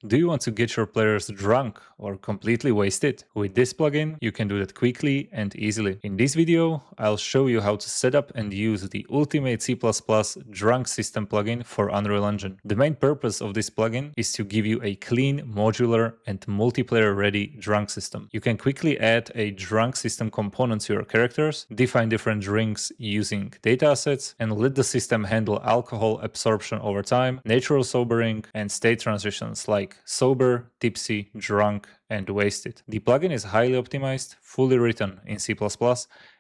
Do you want to get your players drunk or completely wasted? With this plugin, you can do that quickly and easily. In this video, I'll show you how to set up and use the Ultimate C++ Drunk System plugin for Unreal Engine. The main purpose of this plugin is to give you a clean, modular, and multiplayer-ready drunk system. You can quickly add a drunk system component to your characters, define different drinks using data assets, and let the system handle alcohol absorption over time, natural sobering, and state transitions like sober, tipsy, drunk, and wasted. The plugin is highly optimized, fully written in C++,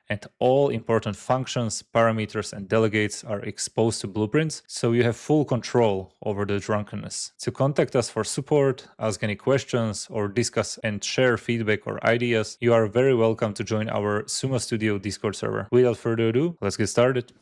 and all important functions, parameters, and delegates are exposed to blueprints, so you have full control over the drunkenness. To contact us for support, ask any questions, or discuss and share feedback or ideas, you are very welcome to join our Sumo Studio Discord server. Without further ado, let's get started.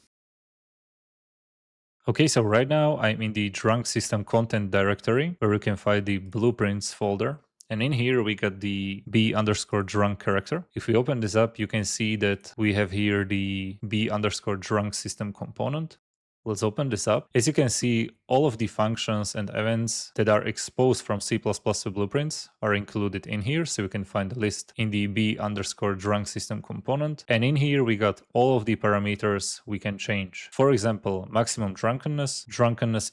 Okay, so right now I'm in the drunk system content directory where you can find the blueprints folder. And in here we got the b_drunk character. If we open this up, you can see that we have here the b_drunk system component. Let's open this up. As you can see, all of the functions and events that are exposed from C++ to blueprints are included in here. So you can find the list in the b_drunk system component. And in here, we got all of the parameters we can change. For example, maximum drunkenness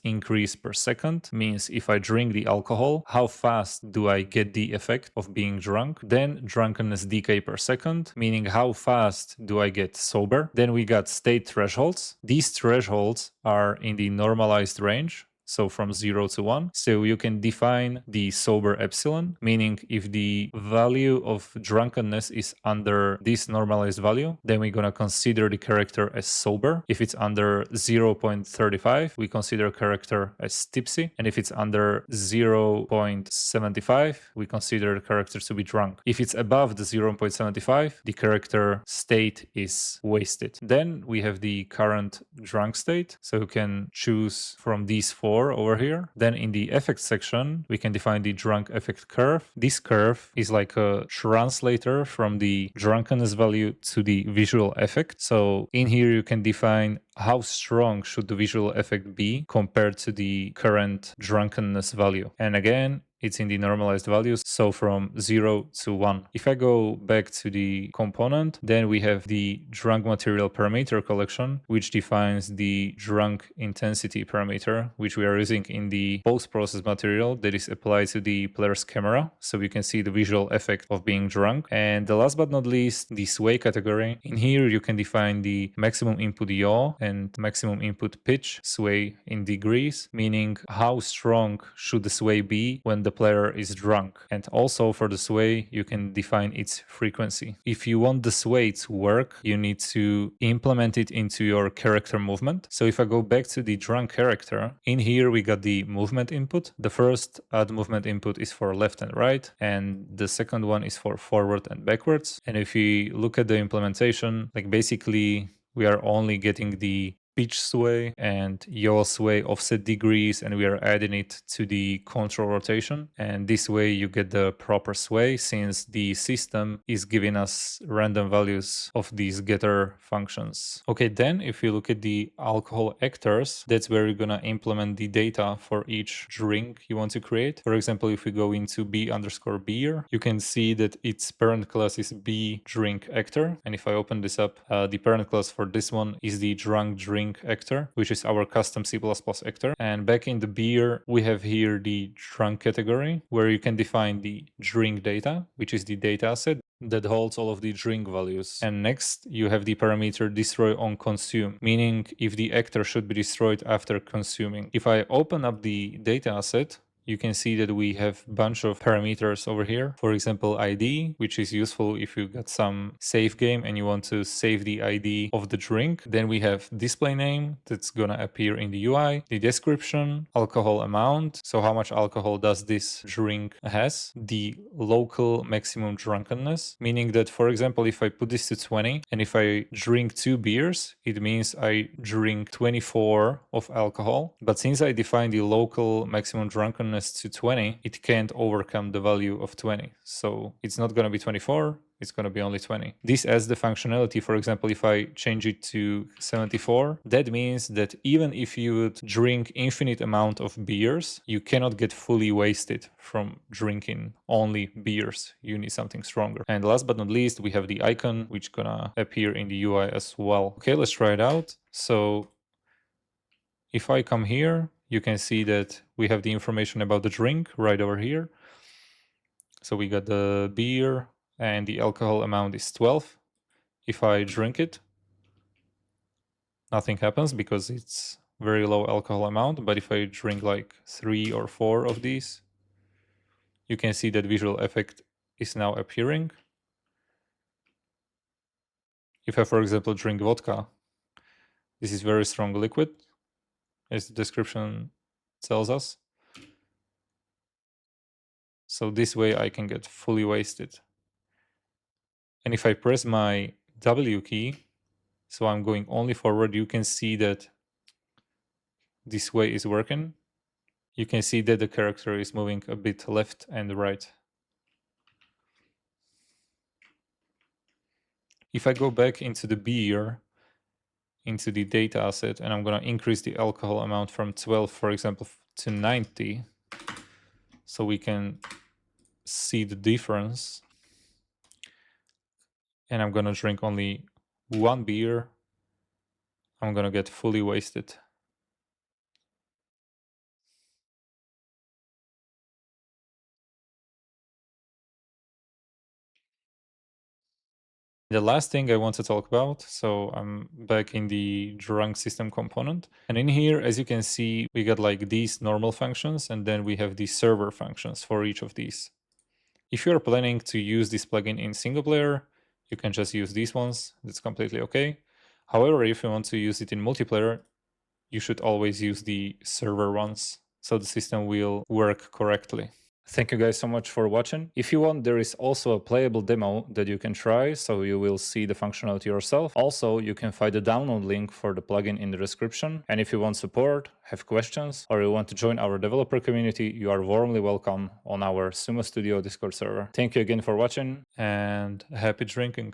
increase per second means if I drink the alcohol, how fast do I get the effect of being drunk? Then drunkenness decay per second, meaning how fast do I get sober? Then we got state thresholds. These thresholds are in the normalized range, so from 0 to 1. So you can define the sober epsilon, meaning if the value of drunkenness is under this normalized value, then we're going to consider the character as sober. If it's under 0.35, we consider character as tipsy. And if it's under 0.75, we consider the character to be drunk. If it's above the 0.75, the character state is wasted. Then we have the current drunk state. So you can choose from these four over here. Then in the effect section, we can define the drunk effect curve. This curve is like a translator from the drunkenness value to the visual effect. So in here, you can define how strong should the visual effect be compared to the current drunkenness value. And again, it's in the normalized values, so from 0 to 1. If I go back to the component, then we have the drunk material parameter collection, which defines the drunk intensity parameter, which we are using in the post-process material that is applied to the player's camera, so we can see the visual effect of being drunk. And the last but not least, the sway category. In here, you can define the maximum input yaw and maximum input pitch sway in degrees, meaning how strong should the sway be when the player is drunk. And also for the sway, you can define its frequency. If you want the sway to work, you need to implement it into your character movement. So if I go back to the drunk character, in here we got the movement input. The first add movement input is for left and right, and the second one is for forward and backwards. And if we look at the implementation, like basically we are only getting the pitch sway and yaw sway offset degrees, and we are adding it to the control rotation. And this way you get the proper sway, since the system is giving us random values of these getter functions. Okay, then if you look at the alcohol actors, that's where you're gonna implement the data for each drink you want to create. For example, if we go into b_beer, you can see that its parent class is b drink actor. And if I open this up, the parent class for this one is the drunk drink actor, which is our custom C++ actor. And back in the beer, we have here the drunk category, where you can define the drink data, which is the data set that holds all of the drink values. And next, you have the parameter destroy on consume, meaning if the actor should be destroyed after consuming. If I open up the data set, you can see that we have a bunch of parameters over here. For example, ID, which is useful if you got some save game and you want to save the ID of the drink. Then we have display name that's gonna appear in the UI, the description, alcohol amount, so how much alcohol does this drink has, the local maximum drunkenness, meaning that, for example, if I put this to 20 and if I drink 2 beers, it means I drink 24 of alcohol. But since I define the local maximum drunkenness openness to 20, it can't overcome the value of 20. So it's not going to be 24, it's going to be only 20. This adds the functionality. For example, if I change it to 74, that means that even if you would drink infinite amount of beers, you cannot get fully wasted from drinking only beers. You need something stronger. And last but not least, we have the icon, which gonna appear in the UI as well. Okay, let's try it out. So if I come here, you can see that we have the information about the drink right over here. So we got the beer and the alcohol amount is 12. If I drink it, nothing happens because it's very low alcohol amount. But if I drink like 3 or 4 of these, you can see that visual effect is now appearing. If I, for example, drink vodka, this is very strong liquid, as the description tells us. So this way I can get fully wasted. And if I press my W key, so I'm going only forward, you can see that this way is working. You can see that the character is moving a bit left and right. If I go back into the beer, into the data asset, and I'm going to increase the alcohol amount from 12, for example, to 90, so we can see the difference. And I'm going to drink only 1 beer, I'm going to get fully wasted. The last thing I want to talk about, so I'm back in the drunk system component. And in here, as you can see, we got like these normal functions, and then we have the server functions for each of these. If you're planning to use this plugin in single player, you can just use these ones. That's completely okay. However, if you want to use it in multiplayer, you should always use the server ones, so the system will work correctly. Thank you guys so much for watching. If you want, there is also a playable demo that you can try, so you will see the functionality yourself. Also, you can find the download link for the plugin in the description. And if you want support, have questions, or you want to join our developer community, you are warmly welcome on our Sumo Studio Discord server. Thank you again for watching, and happy drinking.